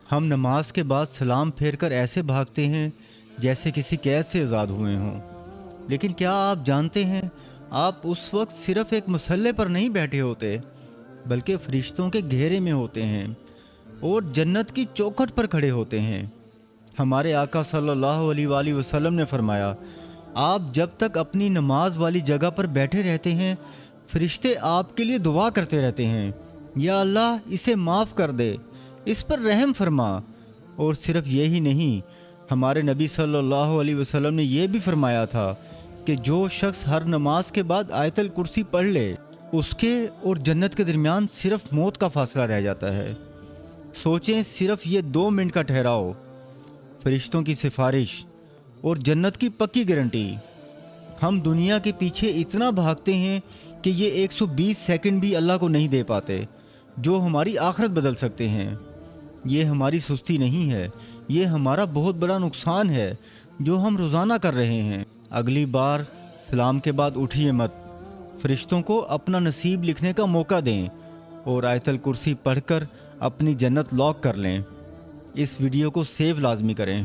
ہم نماز کے بعد سلام پھیر کر ایسے بھاگتے ہیں جیسے کسی قید سے آزاد ہوئے ہوں، لیکن کیا آپ جانتے ہیں آپ اس وقت صرف ایک مسلح پر نہیں بیٹھے ہوتے بلکہ فرشتوں کے گھیرے میں ہوتے ہیں اور جنت کی چوکھٹ پر کھڑے ہوتے ہیں۔ ہمارے آقا صلی اللہ علیہ وآلہ وسلم نے فرمایا، آپ جب تک اپنی نماز والی جگہ پر بیٹھے رہتے ہیں فرشتے آپ کے لیے دعا کرتے رہتے ہیں، یا اللہ اسے معاف کر دے، اس پر رحم فرما۔ اور صرف یہی نہیں، ہمارے نبی صلی اللہ علیہ وسلم نے یہ بھی فرمایا تھا کہ جو شخص ہر نماز کے بعد آیت الکرسی پڑھ لے اس کے اور جنت کے درمیان صرف موت کا فاصلہ رہ جاتا ہے۔ سوچیں، صرف یہ 2 منٹ کا ٹھہراؤ، فرشتوں کی سفارش اور جنت کی پکی گارنٹی۔ ہم دنیا کے پیچھے اتنا بھاگتے ہیں کہ یہ 120 سیکنڈ بھی اللہ کو نہیں دے پاتے جو ہماری آخرت بدل سکتے ہیں۔ یہ ہماری سستی نہیں ہے، یہ ہمارا بہت بڑا نقصان ہے جو ہم روزانہ کر رہے ہیں۔ اگلی بار سلام کے بعد اٹھیے مت، فرشتوں کو اپنا نصیب لکھنے کا موقع دیں اور آیت الکرسی پڑھ کر اپنی جنت لاک کر لیں۔ اس ویڈیو کو سیو لازمی کریں۔